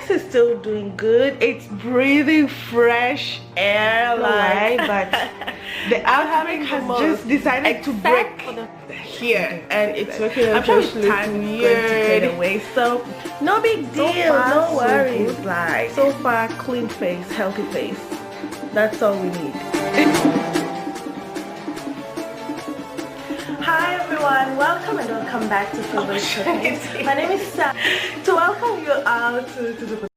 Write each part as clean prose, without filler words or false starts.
place is still doing good. It's breathing fresh air, like, but the outbreak has just decided to break here, and it's making us just look weird away. So no big deal, no worries. Like, so far, clean face, healthy face. That's all we need. Hi everyone, welcome and welcome back to Favorite. My name is Sam. To welcome you all to the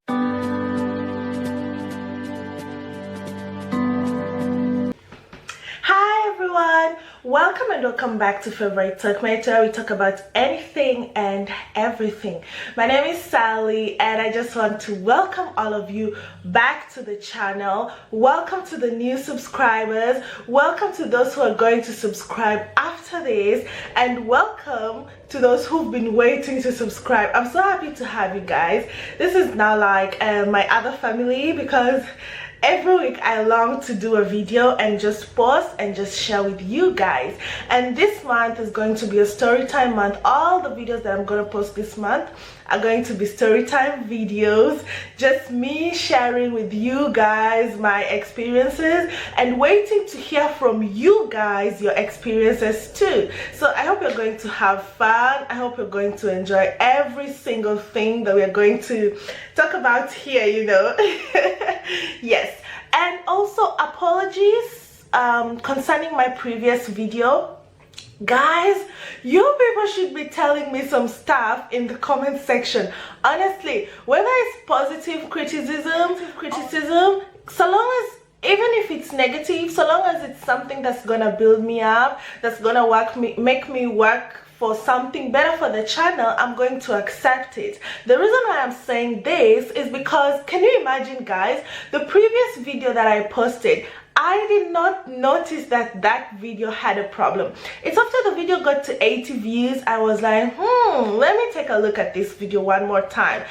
Hi everyone, welcome and welcome back to Favorite Talkmate, where we talk about anything and everything. My name is Sally, and I just want to welcome all of you back to the channel. Welcome to the new subscribers, welcome to those who are going to subscribe after this, and welcome to those who've been waiting to subscribe. I'm so happy to have you guys. This is now like my other family, because every week I long to do a video and just post and just share with you guys. And this month is going to be a story time month. All the videos that I'm going to post this month are going to be story time videos, just me sharing with you guys my experiences and waiting to hear from you guys your experiences too. So I hope you're going to have fun. I hope you're going to enjoy every single thing that we're going to talk about here, you know. Yes, and also apologies concerning my previous video. Guys, you people should be telling me some stuff in the comment section. Honestly, whether it's positive criticism, so long as, even if it's negative, so long as it's something that's gonna build me up, that's gonna make me work for something better for the channel, I'm going to accept it. The reason why I'm saying this is because, can you imagine guys, the previous video that I posted, I did not notice that that video had a problem. It's after the video got to 80 views, I was like, let me take a look at this video one more time.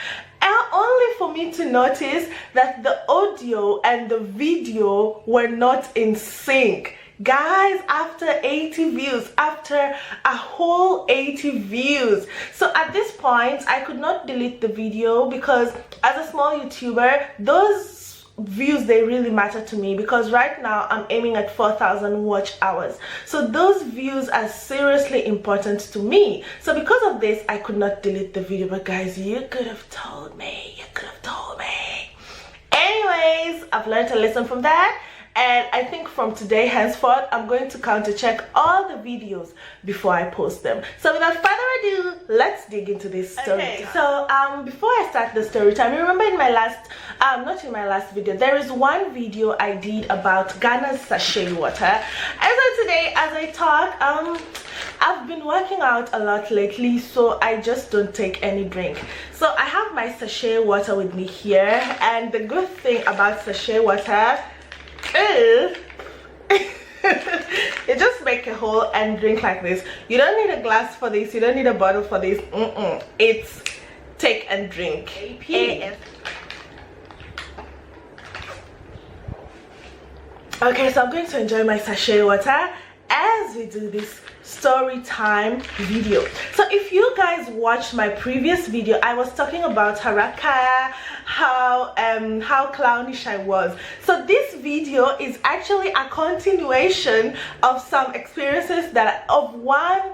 And only for me to notice that the audio and the video were not in sync. Guys, after 80 views, after a whole 80 views. So at this point, I could not delete the video, because as a small YouTuber, those views, they really matter to me, because right now I'm aiming at 4,000 watch hours. So those views are seriously important to me. So because of this, I could not delete the video. But guys, you could have told me. You could have told me. Anyways, I've learned a lesson from that. And I think from today henceforth, I'm going to counter check all the videos before I post them. So without further ado, let's dig into this story. Okay, so before I start the story time, remember in my last, not in my last video, there is one video I did about Ghana's sachet water. And so today, as I talk, I've been working out a lot lately, so I just don't take any drink. So I have my sachet water with me here, and the good thing about sachet water is you just make a hole and drink like this. You don't need a glass for this, you don't need a bottle for this. It's take and drink. Okay, so I'm going to enjoy my sachet water as we do this story time video. So if you guys watched my previous video, I was talking about Haraka, how clownish I was. So this video is actually a continuation of some experiences of one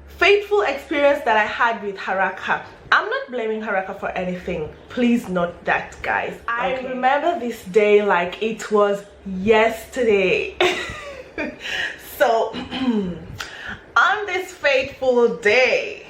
fateful experience that I had with Haraka. I'm not blaming Haraka for anything, please note that, guys. Okay. I remember this day like it was yesterday. So on this fateful day,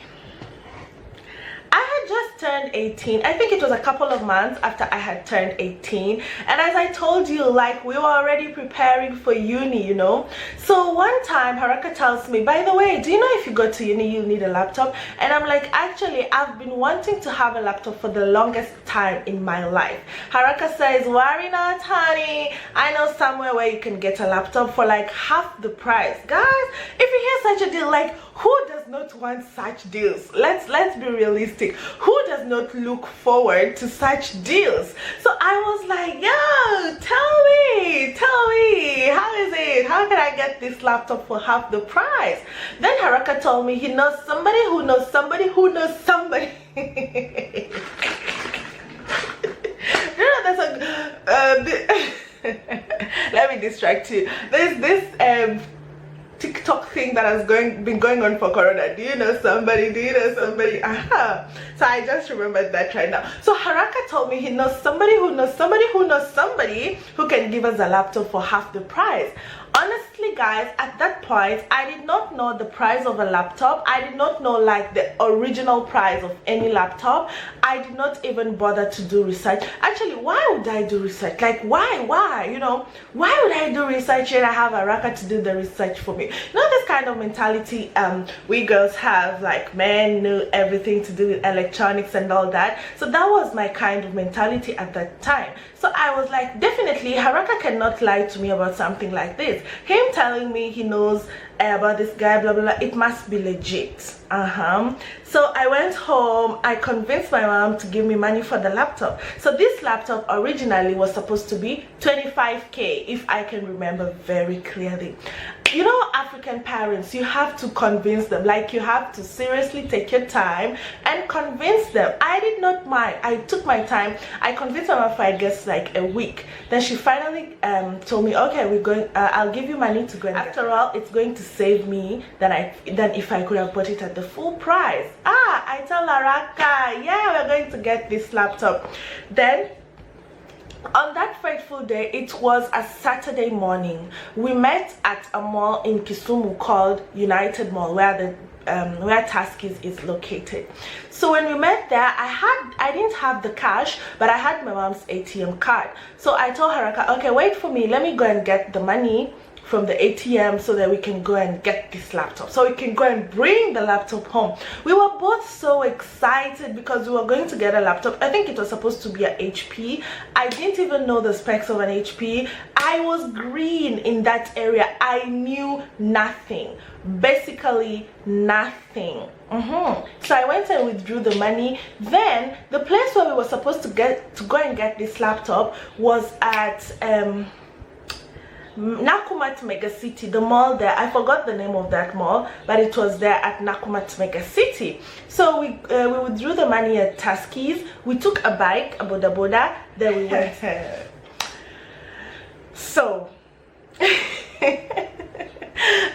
I had just turned 18. I think it was a couple of months after I had turned 18. And as I told you, like, we were already preparing for uni, you know. So one time Haraka tells me, by the way, do you know if you go to uni you need a laptop? And I'm like, actually, I've been wanting to have a laptop for the longest time in my life. Haraka says, worry not, honey, I know somewhere where you can get a laptop for like half the price. Guys, if you hear such a deal, like, who does not want such deals? Let's be realistic. Who does not look forward to such deals? So I was like, yo, tell me, how is it? How can I get this laptop for half the price? Then Haraka told me he knows somebody who knows somebody who knows somebody. there's a let me distract you. There's this TikTok thing that has been going on for Corona. Do you know somebody? Do you know somebody? Aha. So I just remembered that right now. So Haraka told me he knows somebody who knows somebody who knows somebody who can give us a laptop for half the price. Honestly guys, at that point I did not know the price of a laptop. I did not know like the original price of any laptop. I did not even bother to do research. Actually, why would I do research? Like why, you know, why would I do research and I have Haraka to do the research for me? You know, this kind of mentality we girls have, like men know everything to do with electronics and all that. So that was my kind of mentality at that time. So I was like, definitely Haraka cannot lie to me about something like this. Him telling me he knows about this guy, blah blah blah, it must be legit. So I went home, I convinced my mom to give me money for the laptop. So this laptop originally was supposed to be 25k, if I can remember very clearly. You know, African parents, you have to convince them. Like, you have to seriously take your time and convince them. I did not mind. I took my time. I convinced her for, I guess, like a week. Then she finally told me, okay, we're going, I'll give you money to go and after all, it's going to save me than if I could have bought it at the full price. I tell Haraka, yeah, we're going to get this laptop. Then on that fateful day, it was a Saturday morning. We met at a mall in Kisumu called United Mall, where the where Taskies is located. So when we met there, I didn't have the cash, but I had my mom's ATM card. So I told Haraka, okay, wait for me, let me go and get the money from the ATM so that we can go and get this laptop, so we can go and bring the laptop home. We were both so excited because we were going to get a laptop. I think it was supposed to be an HP. I didn't even know the specs of an HP. I was green in that area. I knew nothing, basically nothing. So I went and withdrew the money. Then the place where we were supposed to go and get this laptop was at Nakumatt Mega City, the mall there. I forgot the name of that mall, but it was there at Nakumatt Mega City. So we withdrew the money at Taskies. We took a bike, a boda boda, then we went. So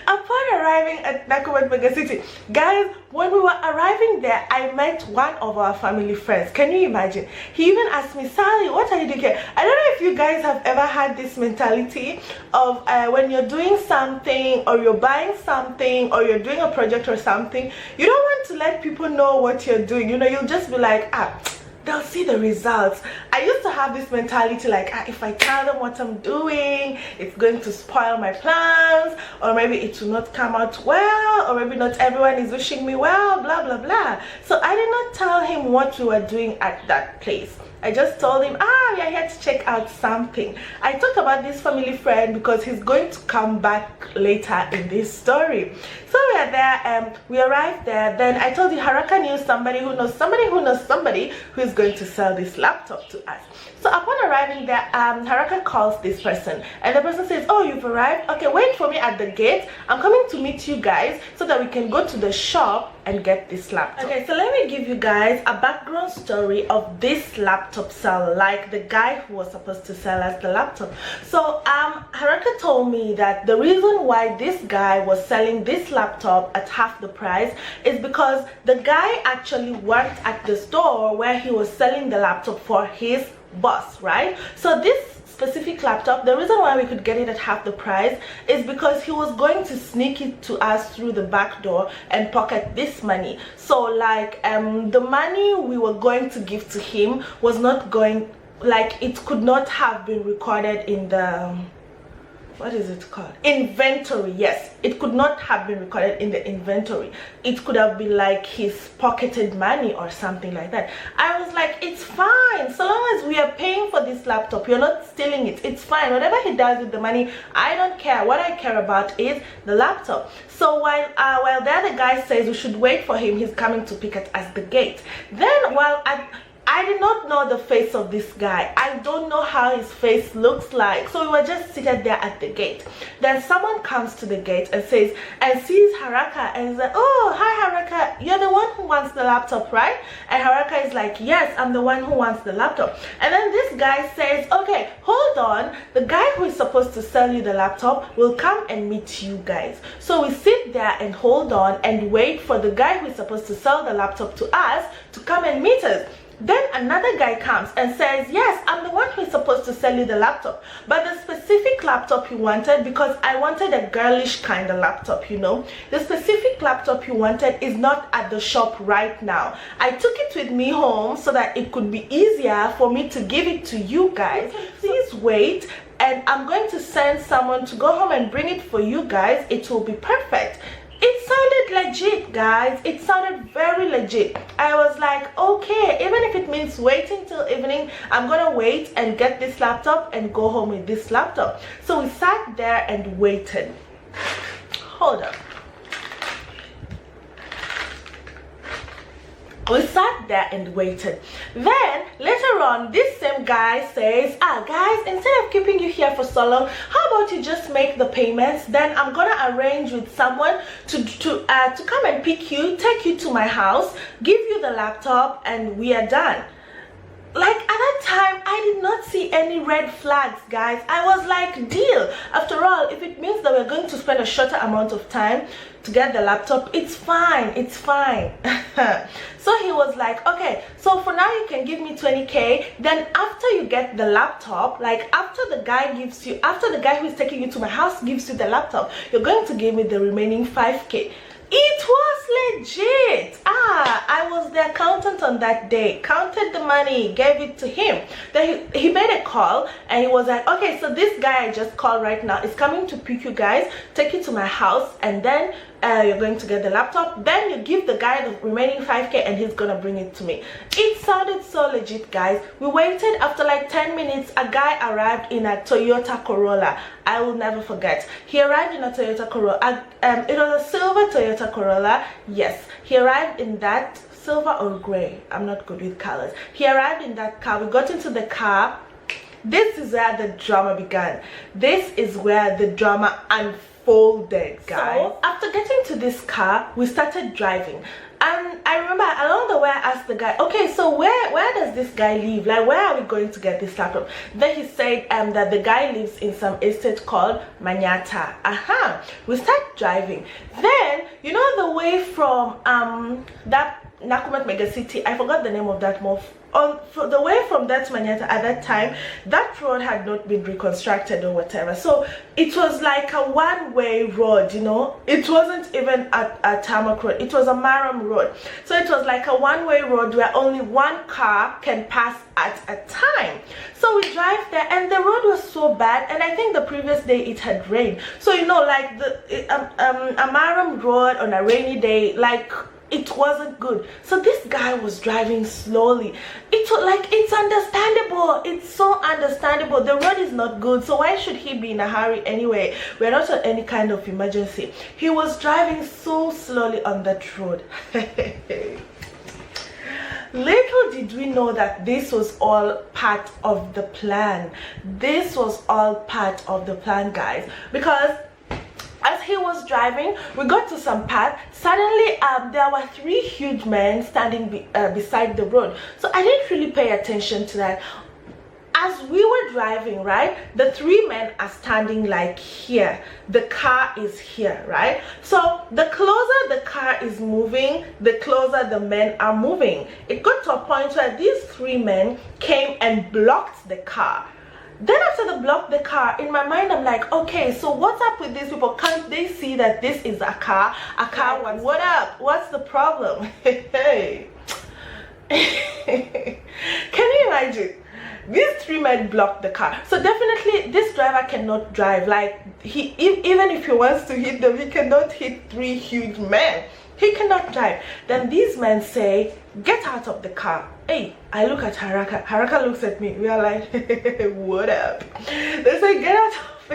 upon arriving at Nakumatt Mega City, guys, when we were arriving there, I met one of our family friends. Can you imagine? He even asked me, Sally, what are you doing here? I don't know if you guys have ever had this mentality of when you're doing something, or you're buying something, or you're doing a project or something, you don't want to let people know what you're doing. You know, you'll just be like, they'll see the results. I used to have this mentality like, if I tell them what I'm doing, it's going to spoil my plans, or maybe it will not come out well, or maybe not everyone is wishing me well, blah blah blah. So I did not tell him what we were doing at that place. I just told him, we are here to check out something. I talked about this family friend because he's going to come back later in this story. So we are there, we arrived there. Then I told you Haraka knew somebody who knows somebody who knows somebody who is going to sell this laptop to us. So upon arriving there, Haraka calls this person, and the person says, oh, you've arrived? Okay, wait for me at the gate. I'm coming to meet you guys so that we can go to the shop and get this laptop. Okay, so let me give you guys a background story of this laptop seller, like the guy who was supposed to sell us the laptop. So Haraka told me that the reason why this guy was selling this laptop at half the price is because the guy actually worked at the store where he was selling the laptop for his boss, right? So this specific laptop, the reason why we could get it at half the price is because he was going to sneak it to us through the back door and pocket this money. So like the money we were going to give to him was not going, like, it could not have been recorded in the what is it called, inventory. Yes, it could not have been recorded in the inventory. It could have been like his pocketed money or something like that. I was like, it's fine, so long as we are paying for this laptop, you're not stealing it, it's fine. Whatever he does with the money, I don't care. What I care about is the laptop. So while the other guy says we should wait for him, he's coming to pick us at the gate. Then while I did not know the face of this guy. I don't know how his face looks like. So we were just seated there at the gate. Then someone comes to the gate and says, and sees Haraka, and he's like, oh, hi Haraka, you're the one who wants the laptop, right? And Haraka is like, yes, I'm the one who wants the laptop. And then this guy says, okay, hold on, the guy who is supposed to sell you the laptop will come and meet you guys. So we sit there and hold on and wait for the guy who is supposed to sell the laptop to us to come and meet us. Then another guy comes and says, yes, I'm the one who is supposed to sell you the laptop, but the specific laptop he wanted, because I wanted a girlish kind of laptop, you know, the specific laptop he wanted is not at the shop right now. I took it with me home so that it could be easier for me to give it to you guys. Please wait, and I'm going to send someone to go home and bring it for you guys. It will be perfect. It sounded legit, guys. It sounded very legit. I was like, okay, even if it means waiting till evening, I'm gonna wait and get this laptop and go home with this laptop. So we sat there and waited. Hold up. We sat there and waited. Then later on, this same guy says, guys, instead of keeping you here for so long, how about you just make the payments? Then I'm gonna arrange with someone to come and pick you, take you to my house, give you the laptop, and we are done. Like, at that time, I did not see any red flags, guys. I was like, deal. After all, if it means that we're going to spend a shorter amount of time to get the laptop, it's fine, it's fine. So he was like, okay, so for now you can give me 20k, then after you get the laptop, like after the guy who is taking you to my house gives you the laptop, you're going to give me the remaining 5k. It was legit. I was the accountant on that day, counted the money, gave it to him. Then he made a call and he was like, okay, so this guy I just called right now is coming to pick you guys, take you to my house, and then you're going to get the laptop. Then you give the guy the remaining 5k and he's gonna bring it to me. It sounded so legit, guys. We waited. After like 10 minutes, a guy arrived in a Toyota Corolla. I will never forget. He arrived in a Toyota Corolla. It was a silver Toyota Corolla. Yes, he arrived in that, silver or gray, I'm not good with colors. He arrived in that car. We got into the car. This is where the drama began. This is where the drama unfolded, guys. So after getting to this car, we started driving. And I remember along the way I asked the guy, okay, so where does this guy live? Like, where are we going to get this laptop? Then he said that the guy lives in some estate called Manyata. We start driving. Then, you know, the way from that Nakumatt mega city, I forgot the name of that mall. The way from that Manyata at that time, that road had not been reconstructed or whatever, so it was like a one-way road, you know. It wasn't even a tarmac road, it was a maram road. So it was like a one-way road where only one car can pass at a time. So we drive there and the road was so bad, and I think the previous day it had rained. So, you know, like a maram road on a rainy day, like, it wasn't good. So this guy was driving slowly. It was like, it's understandable. It's so understandable. The road is not good, so why should he be in a hurry anyway? We're not on any kind of emergency. He was driving so slowly on that road. Little did we know that this was all part of the plan. This was all part of the plan, guys, because as he was driving, we got to some path. Suddenly, there were three huge men standing beside the road. So I didn't really pay attention to that. As we were driving, right, the three men are standing like here. The car is here, right? So the closer the car is moving, the closer the men are moving. It got to a point where these three men came and blocked the car. Then after they blocked the car, in my mind I'm like, okay, so what's up with these people? Can't they see that this is a car? What up? What's the problem? Hey. Can you imagine? These three men blocked the car. So definitely this driver cannot drive. Like, even if he wants to hit them, he cannot hit three huge men. He cannot drive. Then these men say, get out of the car. Hey, I look at Haraka. Haraka looks at me. We are like, what up? They say, get out of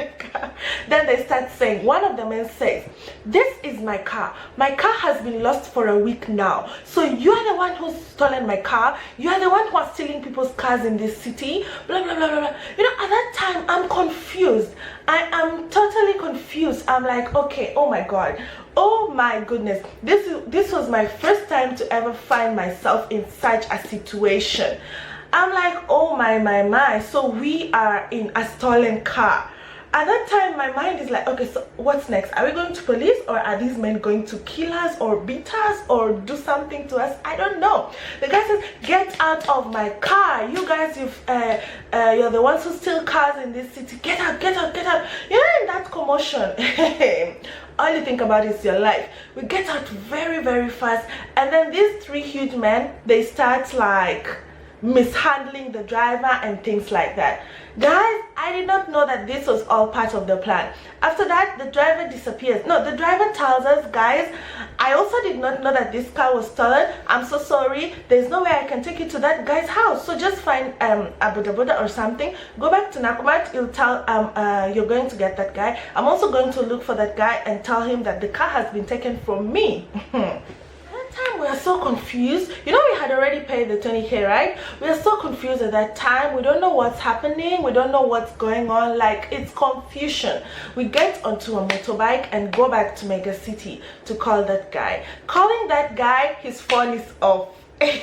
Then they start saying, one of the men says, this is my car. My car has been lost for a week now. So you are the one who's stolen my car. You are the one who are stealing people's cars in this city. Blah, blah, blah, blah, blah. You know, at that time, I'm confused. I am totally confused. I'm like, okay, oh my God. Oh my goodness. This was my first time to ever find myself in such a situation. I'm like, oh my. So we are in a stolen car. At that time, my mind is like, okay, so what's next? Are we going to police, or are these men going to kill us or beat us or do something to us? I don't know. The guy says, get out of my car. You guys, you're the ones who steal cars in this city. Get out, get out, get out. You know, in that commotion, all you think about is your life. We get out very, very fast. And then these three huge men, they start like mishandling the driver and things like that. Guys, I did not know that this was all part of the plan. After that, the driver disappears. No, the driver tells us, guys, I also did not know that this car was stolen. I'm so sorry. There's no way I can take you to that guy's house. So just find a boda or something. Go back to Nakumatt. You'll tell you're going to get that guy. I'm also going to look for that guy and tell him that the car has been taken from me. Time we are so confused. You know, we had already paid the 20k, right? We are so confused at that time. We don't know what's happening. We don't know what's going on. Like, it's confusion. We get onto a motorbike and go back to Mega City to call that guy. Calling that guy, his phone is off. Then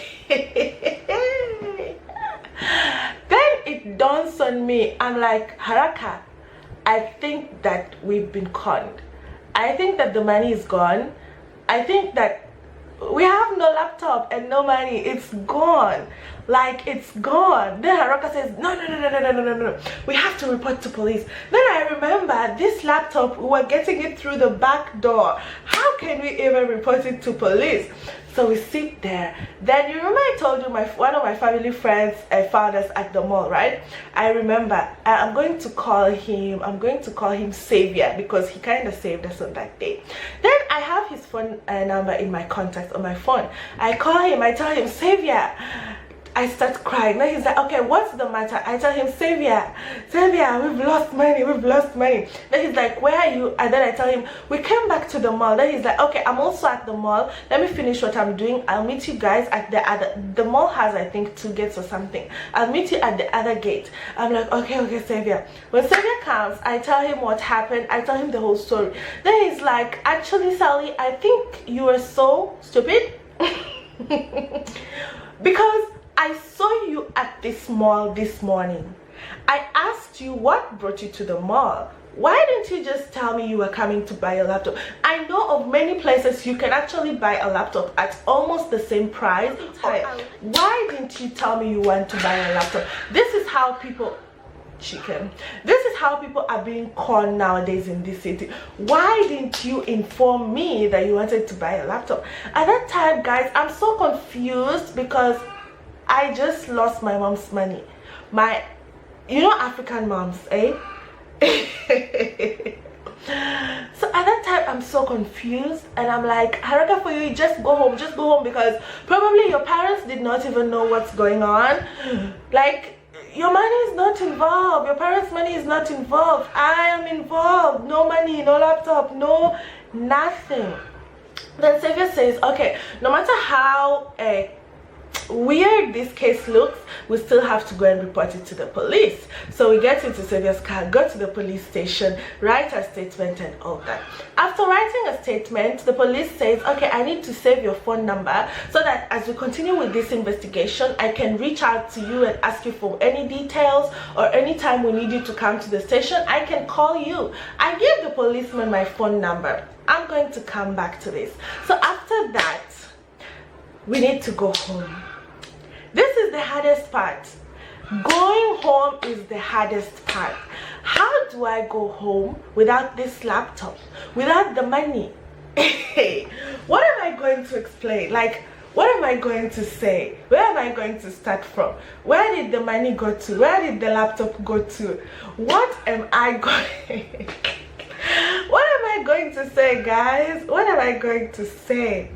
it dawns on me. I'm like, Haraka, I think that we've been conned. I think that the money is gone. I think that we have no laptop and no money. It's gone. Like, it's gone. Then Haraka says, no. We have to report to police. Then I remember this laptop, we were getting it through the back door. How can we even report it to police? So we sit there. Then you remember I told you one of my family friends found us at the mall, right? I remember. I'm going to call him Savior, because he kind of saved us on that day. Then I have his phone number in my contacts on my phone. I call him. I tell him, Savior. I start crying. Then he's like, okay, what's the matter? I tell him, Savior, we've lost money. Then he's like, where are you? And then I tell him, we came back to the mall. Then he's like, okay, I'm also at the mall. Let me finish what I'm doing. I'll meet you guys at the mall has, I think, 2 gates or something. I'll meet you at the other gate. I'm like, okay, Savior. When Savior comes, I tell him what happened. I tell him the whole story. Then he's like, actually, Sally, I think you were so stupid. Because I saw you at this mall this morning. I asked you what brought you to the mall. Why didn't you just tell me you were coming to buy a laptop? I know of many places you can actually buy a laptop at almost the same price. Why didn't you tell me you want to buy a laptop? This is how people... This is how people are being conned nowadays in this city. Why didn't you inform me that you wanted to buy a laptop? At that time, guys, I'm so confused because I just lost my mom's money. You know, African moms, eh? So at that time, I'm so confused, and I'm like, Haraka, for you, just go home, because probably your parents did not even know what's going on. Like, your money is not involved. Your parents' money is not involved. I am involved. No money, no laptop, no nothing. Then Savior says, okay, no matter how weird this case looks, we still have to go and report it to the police. So we get into Savior's car, go to the police station, write a statement and all that. After writing a statement, the police says, okay, I need to save your phone number so that as we continue with this investigation, I can reach out to you and ask you for any details, or anytime we need you to come to the station, I can call you. I gave the policeman my phone number. I'm going to come back to this. So after that, we need to go home. This is the hardest part. Going home is the hardest part. How do I go home without this laptop, without the money? What am I going to explain? Like, what am I going to say? Where am I going to start from? Where did the money go to? Where did the laptop go to? What am I going What am I going to say, guys? What am I going to say?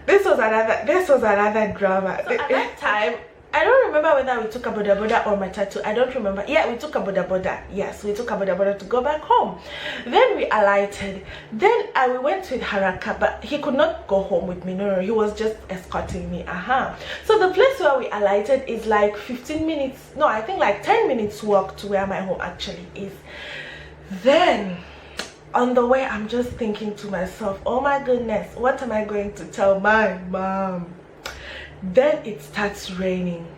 This was another drama. So at that time, I don't remember whether we took a boda boda or matatu. I don't remember. Yeah, we took a boda boda. Yes, we took a boda boda to go back home. Then we alighted. Then we went with Haraka, but he could not go home with me. No, he was just escorting me. So the place where we alighted is like 15 minutes. No, I think like 10 minutes walk to where my home actually is. Then on the way, I'm just thinking to myself, oh my goodness, what am I going to tell my mom? Then it starts raining.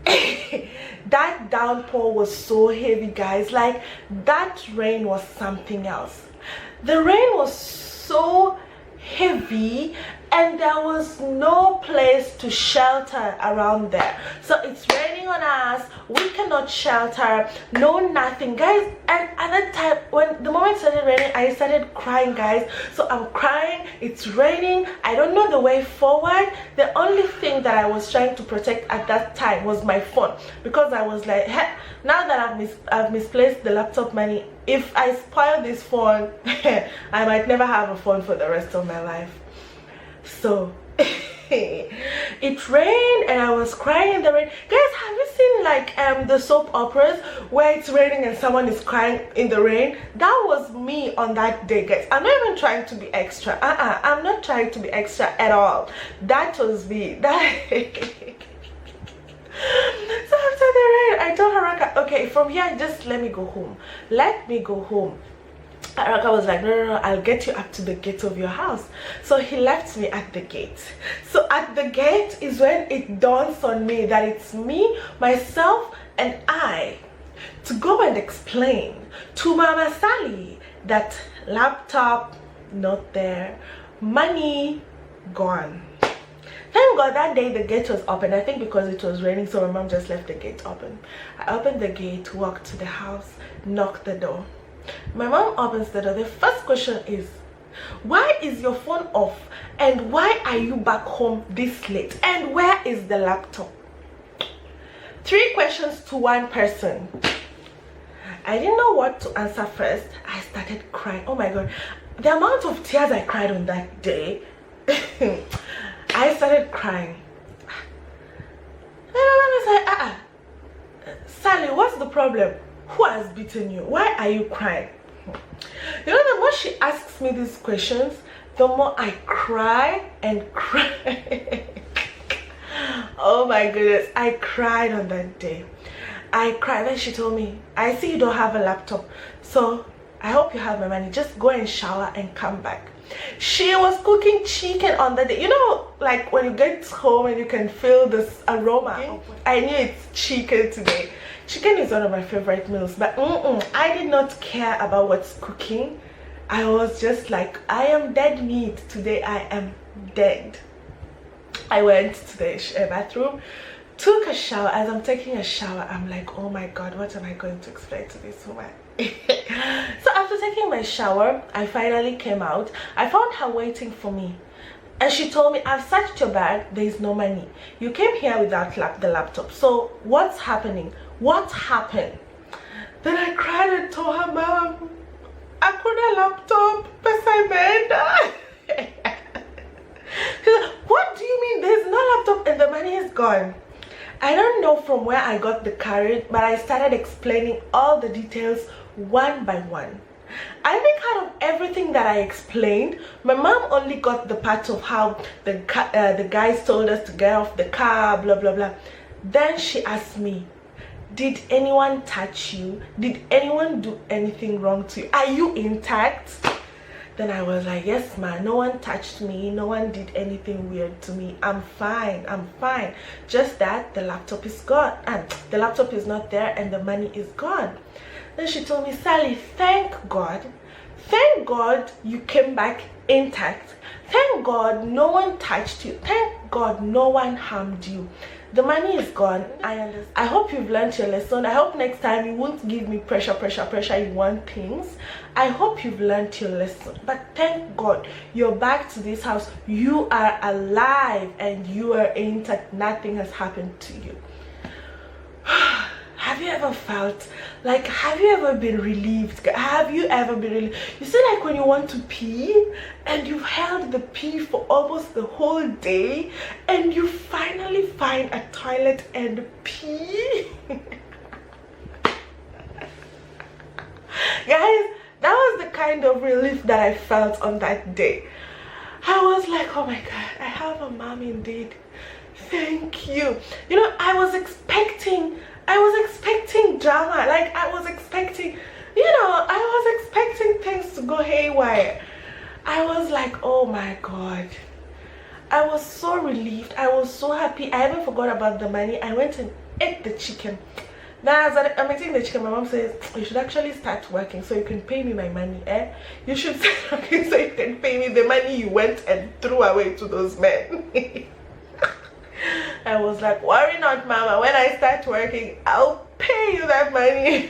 That downpour was so heavy, guys. Like, that rain was something else. The rain was so heavy and there was no place to shelter around there. So it's raining on us, we cannot shelter, no nothing, guys. And at that time, when the moment it started raining, I started crying, guys. So I'm crying, it's raining, I don't know the way forward. The only thing that I was trying to protect at that time was my phone, because I was like, hey, now that I've misplaced the laptop money, if I spoil this phone, I might never have a phone for the rest of my life. So it rained and I was crying in the rain. Guys, have you seen like the soap operas where it's raining and someone is crying in the rain? That was me on that day, guys. I'm not even trying to be extra. I'm not trying to be extra at all. That was me. So after the rain, I told Haraka, okay, from here, just let me go home. Let me go home. Haraka was like, no, I'll get you up to the gate of your house. So he left me at the gate. So at the gate is when it dawns on me that it's me, myself, and I to go and explain to Mama Sally that laptop not there, money gone. Thank God that day the gate was open. I think because it was raining, so my mom just left the gate open. I opened the gate, walked to the house, knocked the door. My mom opens the door. The first question is, why is your phone off? And why are you back home this late? And where is the laptop? 3 questions to one person. I didn't know what to answer first. I started crying. Oh my God. The amount of tears I cried on that day. I started crying. My mom was like, Sally, what's the problem? Who has beaten you? Why are you crying? You know, the more she asks me these questions, the more I cry and cry. Oh my goodness, I cried on that day. I cried. Then she told me, I see you don't have a laptop, so I hope you have my money. Just go and shower and come back. She was cooking chicken on the day. You know, like when you get home and you can feel this aroma. I knew it's chicken today. Chicken is one of my favorite meals, but I did not care about what's cooking. I was just like, I am dead meat. Today I am dead. I went to the bathroom, took a shower. As I'm taking a shower, I'm like, oh my God, what am I going to explain to this woman? So after taking my shower, I finally came out. I found her waiting for me. And she told me, I've searched your bag, there is no money. You came here without the laptop. So what's happening? What happened? Then I cried and told her, Mom, I put a laptop beside bed. She's like, what do you mean there's no laptop and the money is gone? I don't know from where I got the courage, but I started explaining all the details one by one. I think out of everything that I explained, my mom only got the part of how the guys told us to get off the car, blah blah blah. Then she asked me, did anyone touch you? Did anyone do anything wrong to you? Are you intact? Then I was like, yes ma, no one touched me, no one did anything weird to me. I'm fine, I'm fine. Just that the laptop is gone and the laptop is not there and the money is gone. Then she told me, Sally, thank God you came back intact. Thank God no one touched you. Thank God no one harmed you. The money is gone. I understand. I hope you've learned your lesson. I hope next time you won't give me pressure. You want things. I hope you've learned your lesson. But thank God you're back to this house. You are alive and you are intact. Nothing has happened to you. have you ever felt like, have you ever been relieved? Have you ever been relieved? You see, like when you want to pee and you've held the pee for almost the whole day and you finally find a toilet and pee. Guys, that was the kind of relief that I felt on that day. I was like, oh my God, I have a mom indeed. Thank you. You know, I was expecting drama. Like I was expecting things to go haywire. I was like, oh my God. I was so relieved. I was so happy. I even forgot about the money. I went and ate the chicken. Now as I'm eating the chicken, my mom says, you should actually start working so you can pay me my money. You should start working so you can pay me the money you went and threw away to those men. I was like, worry not, mama. When I start working, I'll pay you that money.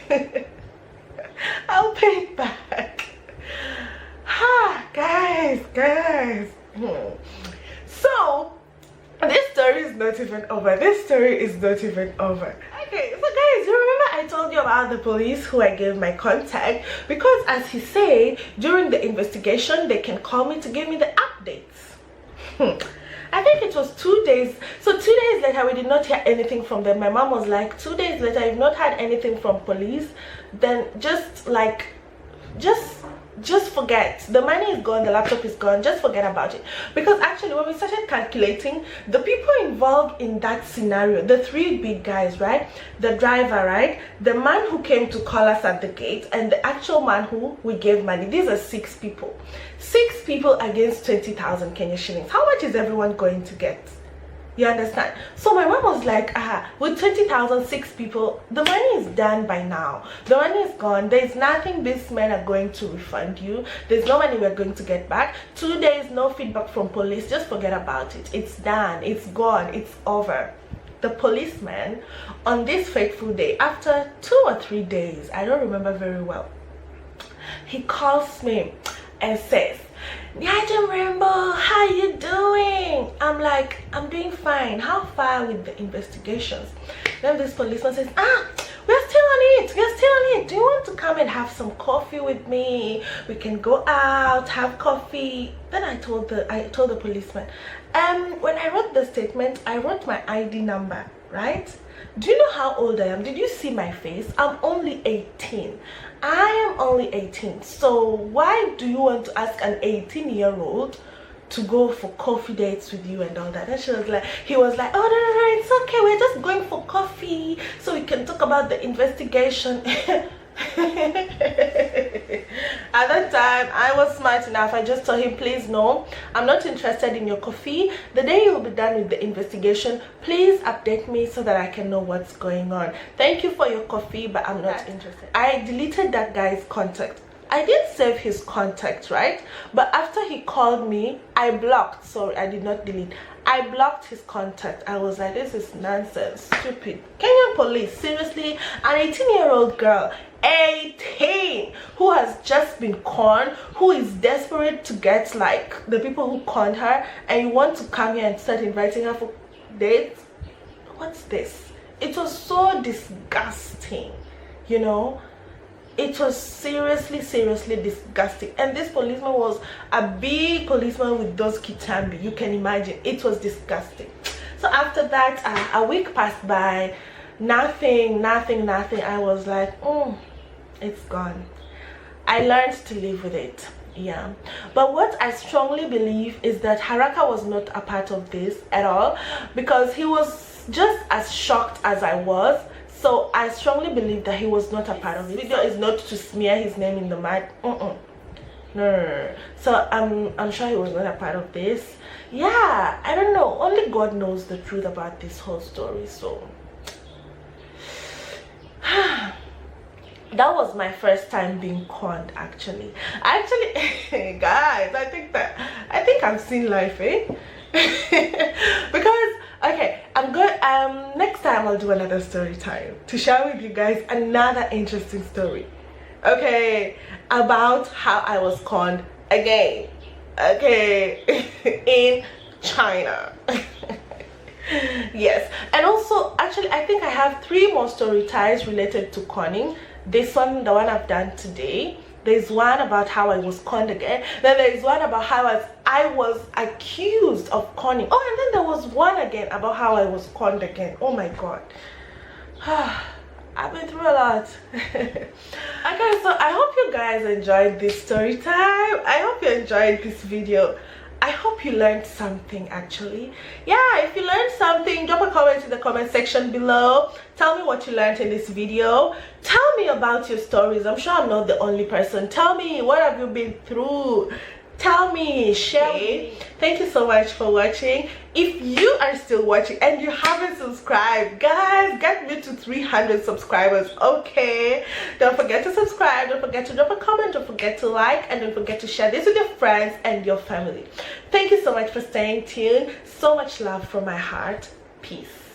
I'll pay it back. Guys. So this story is not even over. Okay, so guys, you remember I told you about the police who I gave my contact, because as he said, during the investigation they can call me to give me the updates. I think it was 2 days. So 2 days later we did not hear anything from them. My mom was like, 2 days later you've not had anything from police, then just forget. The money is gone, the laptop is gone, just forget about it. Because actually when we started calculating, the people involved in that scenario, the 3 big guys, right, the driver, right, the man who came to call us at the gate, and the actual man who we gave money, these are 6 people. 6 people against 20,000 Kenya shillings. How much is everyone going to get? You understand? So my mom was like, with 20,000, 6 people, the money is done by now. The money is gone. There's nothing these men are going to refund you. There's no money we're going to get back. 2 days, no feedback from police. Just forget about it. It's done. It's gone. It's over. The policeman, on this fateful day, after 2 or 3 days, I don't remember very well, he calls me and says, Nyaja Rainbow, how you doing? I'm like, I'm doing fine. How far with the investigations? Then this policeman says, we're still on it. Do you want to come and have some coffee with me? We can go out, have coffee. Then I told the policeman, when I wrote the statement, I wrote my ID number, right? Do you know how old I am? Did you see my face? I'm only 18. I am only 18. So why do you want to ask an 18-year-old to go for coffee dates with you and all that? And he was like, oh no, it's okay, we're just going for coffee so we can talk about the investigation. At that time I was smart enough. I just told him, please, no, I'm not interested in your coffee. The day you'll be done with the investigation, please update me so that I can know what's going on. Thank you for your coffee, but I'm not interested. I deleted that guy's contact. I did save his contact, right? But after he called me, I blocked. Sorry, I did not delete. I blocked his contact. I was like, this is nonsense, stupid. Kenyan police, seriously? An 18-year-old girl, 18, who has just been conned, who is desperate to get like the people who conned her, and you want to come here and start inviting her for dates? What's this? It was so disgusting, you know. It was seriously disgusting. And this policeman was a big policeman with those kitambi. You can imagine. It was disgusting. So after that, a week passed by. Nothing. I was like, it's gone. I learned to live with it. Yeah. But what I strongly believe is that Haraka was not a part of this at all, because he was just as shocked as I was. So I strongly believe that he was not a part of it. This video is not to smear his name in the mud. No. So I'm sure he was not a part of this. Yeah, I don't know. Only God knows the truth about this whole story. So that was my first time being conned. Actually, guys, I think I've seen life, because okay, I'm good. Next time I'll do another story time to share with you guys another interesting story, okay, about how I was conned again, okay, in China. Yes. And also, actually, I think I have 3 more story times related to conning. This one, the one I've done today. There's one about how I was conned again. Then there's one about how I was accused of conning. Oh, and then there was one again about how I was conned again. Oh my god. I've been through a lot. Okay, so I hope you guys enjoyed this story time. I hope you enjoyed this video. I hope you learned something actually. Yeah, if you learned something, drop a comment in the comment section below. Tell me what you learned in this video. Tell me about your stories. I'm sure I'm not the only person. Tell me, what have you been through? Tell me, share me. Thank you so much for watching. If you are still watching and you haven't subscribed, guys, get me to 300 subscribers, okay? Don't forget to subscribe, don't forget to drop a comment, don't forget to like, and don't forget to share this with your friends and your family. Thank you so much for staying tuned. So much love from my heart. Peace.